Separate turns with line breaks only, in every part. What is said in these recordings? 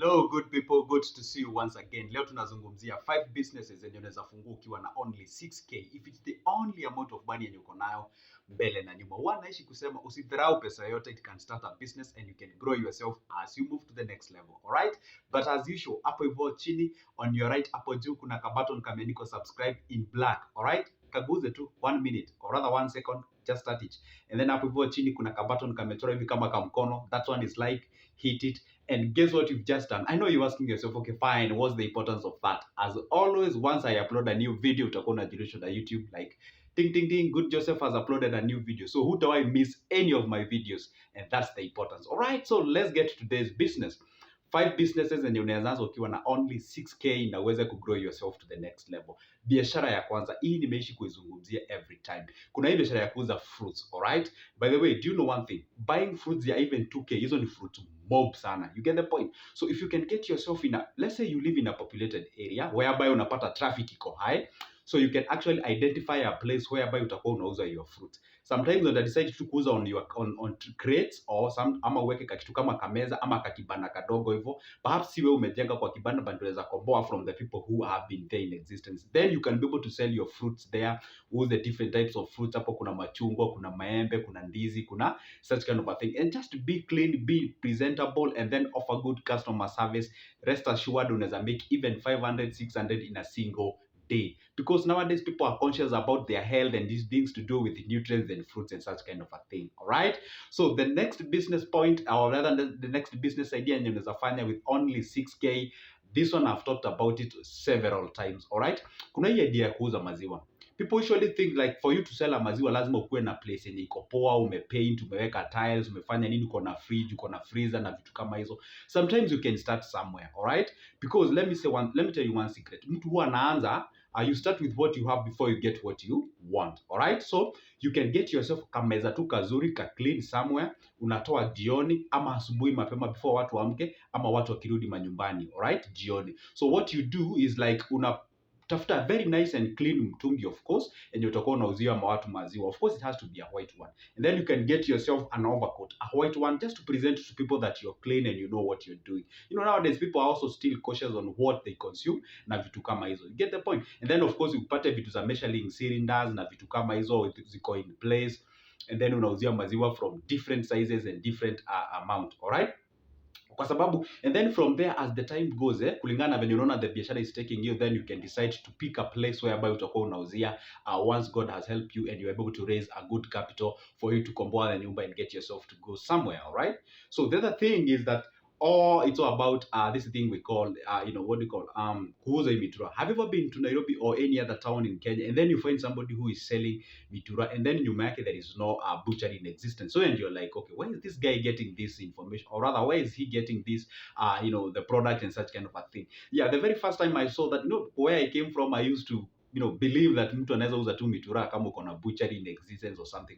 Hello good people, good to see you once again. Leo tunazungumzia 5 businesses zenye unaweza fungua ukiwa na only 6k if it's the only amount of money yenye uko nayo mbele na nyuma. Wanaishi kusema usidharau pesa yote, it can start a business and you can grow yourself as you move to the next level. Alright? But as usual, hapo hivyo chini on your right hapo juu kuna ka button kameandikwa subscribe in black. Alright? Kaguze tu 1 minute or rather 1 second, just start it. And then hapo hivyo chini kuna ka button kamechora hivi kama kamkono. That one is like, hit it. And guess what you've just done? I know you're asking yourself, okay, fine, what's the importance of that? As always, once I upload a new video, utakuwa unajulisha na YouTube like, ding, ding, ding, good Joseph has uploaded a new video. So who do I miss any of my videos? And that's the importance. All right, so let's get to today's business. 5 businesses zenye unaweza anza ukiwa na only 6k na uweze kugrow yourself to the next level. Biashara ya kwanza, hii nimeishi kuizungumzia every time. Kuna hii biashara ya kuuza fruits, alright? By the way, do you know one thing? Buying fruits ya even 2k, hizo ni fruit mob sana. You get the point? So if you can get yourself in a, let's say you live in a populated area whereby unapata traffic iko high, so you can actually identify a place whereby utakuwa unauza your fruit. Sometimes when decide to kuuza on crates or some ama uweke kitu kama kameza ama kakibanda kadogo hivyo, perhaps siwe umejenga kwa kibanda but unaweza komboa from the people who have been there in existence. Then you can be able to sell your fruits there. Use the different types of fruits. Hapo kuna machungwa, kuna maembe, kuna ndizi, kuna such kind of a thing. And just be clean, be presentable and then offer good customer service. Rest assured unaweza make even 500, 600 in a single day, because nowadays people are conscious about their health and these things to do with nutrients and fruits and such kind of a thing. All right, so the next business point, or rather the next business idea yenye unaweza fanya with only 6k, this one I've talked about it several times. All right, kuna hii idea ya kuuza maziwa. People usually think like for you to sell a maziwa lazima ukuwe na place yenye iko poa, umepaint, umeweka tiles, umefanya nini, uko na fridge, uko na freezer na vitu kama hizo. Sometimes you can start somewhere, all right? Because let me tell you one secret. Mtu huwa anaanza, you start with what you have before you get what you want, all right? So you can get yourself kameza tu kazuri ka clean somewhere, unatoa jioni ama asubuhi mapema before watu waamke ama watu wakirudi manyumbani, all right? Jioni. So what you do is like tafuta a very nice and clean mtungi, of course, and utakuwa unauzia watu maziwa. Of course it has to be a white one, and then you can get yourself an overcoat, a white one, just to present to people that you're clean and you know what you're doing. You know, nowadays people are also still cautious on what they consume na vitu kama hizo. You get the point? And then of course upate vitu za measuring cylinders na vitu kama hizo ziko in place, and then unauzia maziwa from different sizes and different amount, all right? Kwa sababu, and then from there as the time goes, kulingana na venye unaona the biashara is taking you, then you can decide to pick a place whereby utakuwa unauzia once God has helped you and you're able to raise a good capital for you to komboa the nyumba and get yourself to go somewhere, all right? So the other thing is that it's all about this thing we call, what do you call, kuuza mitura. Have you ever been to Nairobi or any other town in Kenya and then you find somebody who is selling mitura and then nyuma yake there is no butchery in existence? So and you're like, okay, where is this guy getting this information, or rather where is he getting this the product and such kind of a thing? Yeah, the very first time I saw that, where I came from, I used to believe that mtu anaweza uza tu mitura kama uko na butchery in existence or something.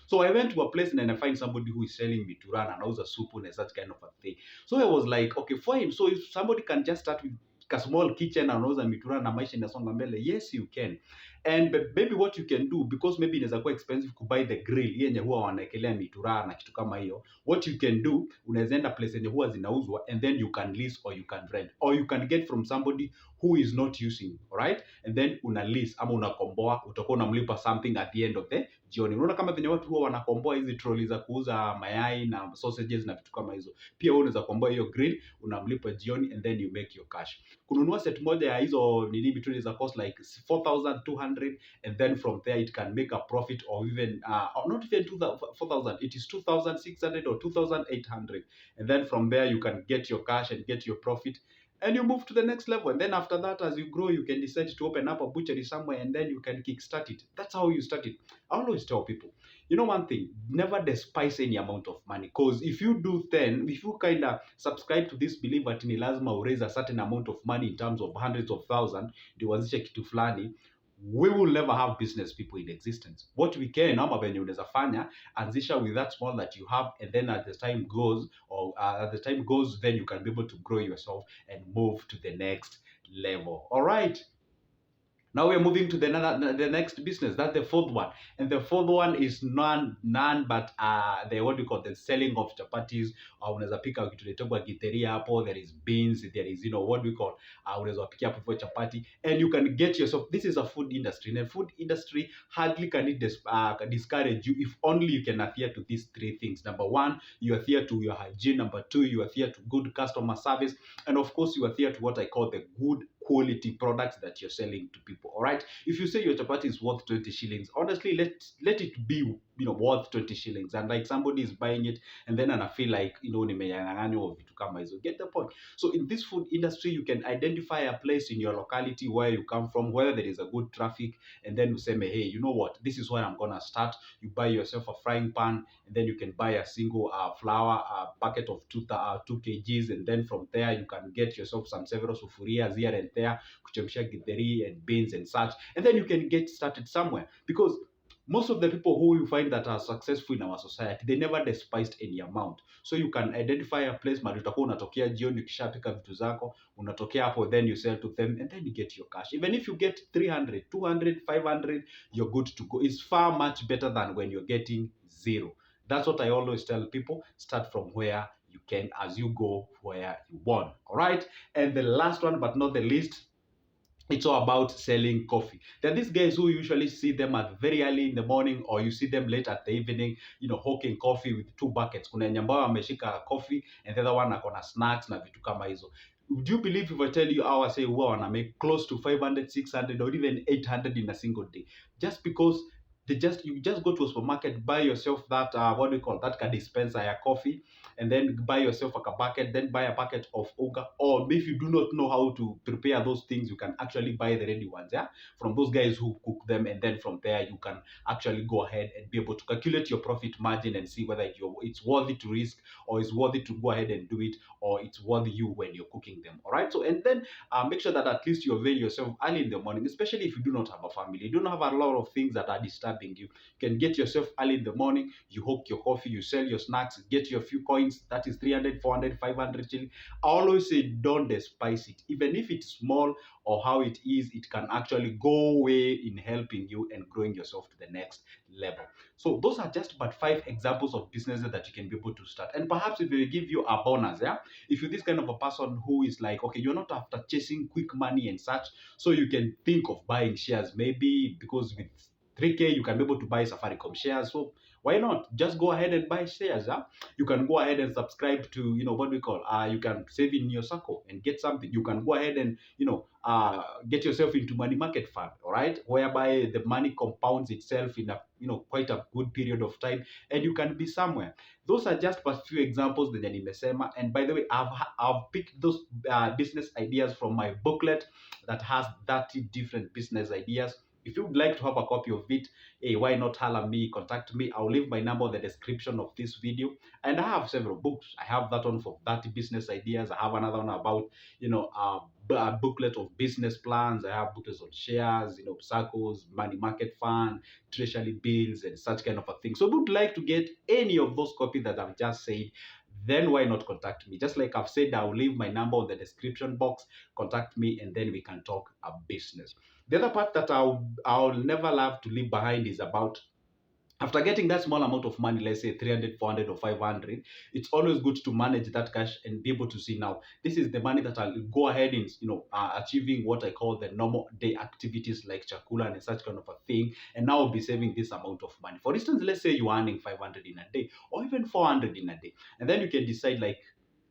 So I went to a place and then I find somebody who is selling mitura and anauza supu and such kind of a thing. So I was like, okay, fine. So if somebody can just start with a small kitchen and anauza mitura na maisha inasonga mbele, yes you can. And maybe what you can do, because maybe inaweza kuwa expensive to buy the grill yenye huwa wanaekelea mitura na kitu kama hiyo, what you can do, unaweza enda place yenye huwa zinauzwa and then you can lease or you can rent or you can get from somebody who is not using, alright? And then una lease ama unakomboa, utakuwa unamlipa something at the end of the jioni. Unaona kama venye watu huwa wanakomboa hizi trolley za kuuza mayai na sausages na vitu kama hizo, pia wewe unaweza komboa hiyo grill, unamlipa jioni and then you make your cash. Kununua set moja ya hizo nini vitu za cost like 4,200, and then from there it can make a profit or even or not even 4,000, it is 2,600 or 2,800, and then from there you can get your cash and get your profit and you move to the next level. And then after that, as you grow, you can decide to open up a butchery somewhere and then you can kickstart it. That's how you start it. I always tell people, one thing, never despise any amount of money, because if you do, then if you kind of subscribe to this belief that ni lazima u raise a certain amount of money in terms of hundreds of thousands ndio uanzishe kitu fulani, we will never have business people in existence. What we can, ama venye unaweza fanya, anzisha with that small that you have, and then as the time goes, then you can be able to grow yourself and move to the next level. All right. Now we're moving to the next business. That's the fourth one, and the fourth one is none but the what we call the selling of chapatis. Unaweza pika kitu inaitwa githeri hapo. There is beans. There is what we call unaweza pikia hapo for chapati, and you can get yourself. This is a food industry, and the food industry hardly can it discourage you if only you can adhere to these three things. Number one, you adhere to your hygiene. Number two, you adhere to good customer service, and of course, you adhere to what I call the good quality products that you're selling to people. All right, if you say your chapati is worth 20 shillings, honestly, let it be worth 20 shillings, and like somebody is buying it and then and I feel like nimeyang'ang'anywa vitu kama hizo. Get the point? So in this food industry, you can identify a place in your locality where you come from, where there is a good traffic, and then you say, hey, you know what, this is where I'm gonna start. You buy yourself a frying pan, and then you can buy a single flour packet of 2 kgs, and then from there you can get yourself some several sufurias here and there, kuchemsha githeri and beans and such, and then you can get started somewhere. Because most of the people who you find that are successful in our society, they never despised any amount. So you can identify a place mahali utakuwa unatokea jioni, ukishapika vitu zako unatokea hapo, then you sell to them and then you get your cash. Even if you get 300, 200, 500, you're good to go. It's far much better than when you're getting zero. That's what I always tell people. Start from where you can as you go where you want. All right. And the last one, but not the least, it's all about selling coffee. There are these guys who usually see them at very early in the morning, or you see them late at the evening, hawking coffee with 2 buckets. Kuna yenye ambayo ameshika coffee and the other one akona snacks na vitu kama hizo. Do you believe if I tell you how I say huwa wana make close to 500, 600 or even 800 in a single day? Just because you just go to a supermarket, buy yourself that what do you call that dispenser ya coffee, and then buy yourself a bucket, then buy a packet of oga. Or if you do not know how to prepare those things, you can actually buy the ready ones, from those guys who cook them, and then from there you can actually go ahead and be able to calculate your profit margin and see whether it's worthy to risk, or it's worthy to go ahead and do it, or it's worthy you when you're cooking them. All right, so and then make sure that at least you avail yourself early in the morning, especially if you do not have a family, you don't have a lot of things that are disturbing you. You can get yourself early in the morning, you hawk your coffee, you sell your snacks, get your few coins, that is 300, 400, 500 shilling. I always say don't despise it. Even if it's small or how it is, it can actually go way in helping you and growing yourself to the next level. So those are just but 5 examples of businesses that you can be able to start. And perhaps if we give you a bonus, if you're this kind of a person who is like, okay, you're not after chasing quick money and such, so you can think of buying shares, maybe because with 3K you can be able to buy Safaricom shares. So why not just go ahead and buy shares? You can go ahead and subscribe to what we call you can save in your circle and get something. You can go ahead and get yourself into money market fund, all right, whereby the money compounds itself in a quite a good period of time, and you can be somewhere. Those are just a few examples that nimesema. And by the way, I've picked those business ideas from my booklet that has 30 different business ideas. If you would like to have a copy of it, hey, why not holler me, contact me. I'll leave my number in the description of this video. And I have several books. I have that one for 30 business ideas. I have another one about, a booklet of business plans. I have booklets on shares, circles, money market fund, treasury bills, and such kind of a thing. So if you would like to get any of those copies that I've just said, then why not contact me? Just like I've said, I'll leave my number in the description box. Contact me and then we can talk a business. The other part that I'll never love to leave behind is about, after getting that small amount of money, let's say 300, 400 or 500, it's always good to manage that cash and be able to see now, this is the money that I'll go ahead in, achieving what I call the normal day activities like chakula and such kind of a thing. And now I'll be saving this amount of money. For instance, let's say you're earning 500 in a day or even 400 in a day. And then you can decide like,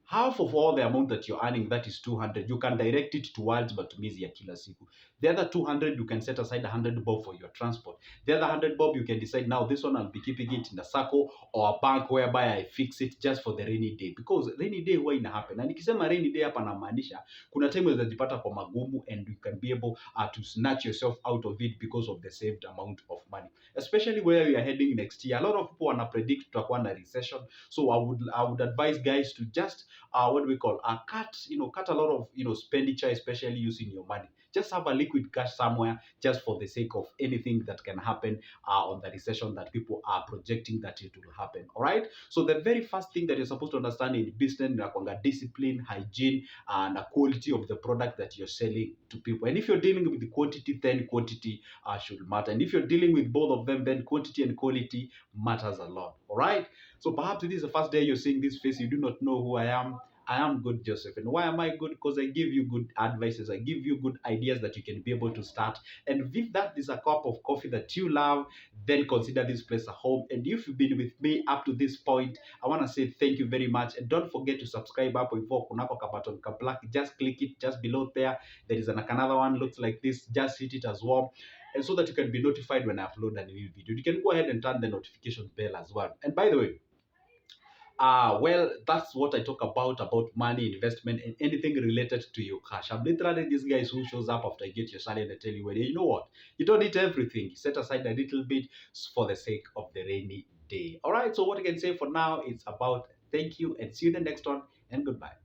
half of all the amount that you're earning, that is 200, you can direct it towards matumizi ya kila siku. The other 200, you can set aside 100 bob for your transport. The other 100 bob, you can decide now this one I'll be keeping it in a circle or a bank whereby I fix it just for the rainy day. Because rainy day huwa ina happen. Na nikisema rainy day hapa namaanisha, kuna time unawezajipata kwa magumu and you can be able to snatch yourself out of it because of the saved amount of money. Especially where we are heading next year. A lot of people wanna predict tutakuwa na recession. So I would advise guys to just what do we call cut a lot of expenditure, especially using your money. Just have a liquid cash somewhere, just for the sake of anything that can happen on the recession that people are projecting that it will happen. All right. So the very first thing that you're supposed to understand in business is discipline, hygiene, and the quality of the product that you're selling to people. And if you're dealing with the quantity, then quantity should matter. And if you're dealing with both of them, then quantity and quality matters a lot. All right. So perhaps this is the first day you're seeing this face. You do not know who I am. I am good, Joseph. And why am I good? Because I give you good advices. I give you good ideas that you can be able to start. And if that is a cup of coffee that you love, then consider this place a home. And if you've been with me up to this point, I want to say thank you very much. And don't forget to subscribe up before kunako button black. Just click it just below there. There is another one looks like this. Just hit it as well. And so that you can be notified when I upload a new video. You can go ahead and turn the notification bell as well. And by the way, well, that's what I talk about money, investment, and anything related to your cash. I'm literally this guy who shows up after I get your salary and I tell you, well, you know what? You don't need everything. Set aside a little bit for the sake of the rainy day. All right. So what I can say for now is about thank you and see you in the next one, and goodbye.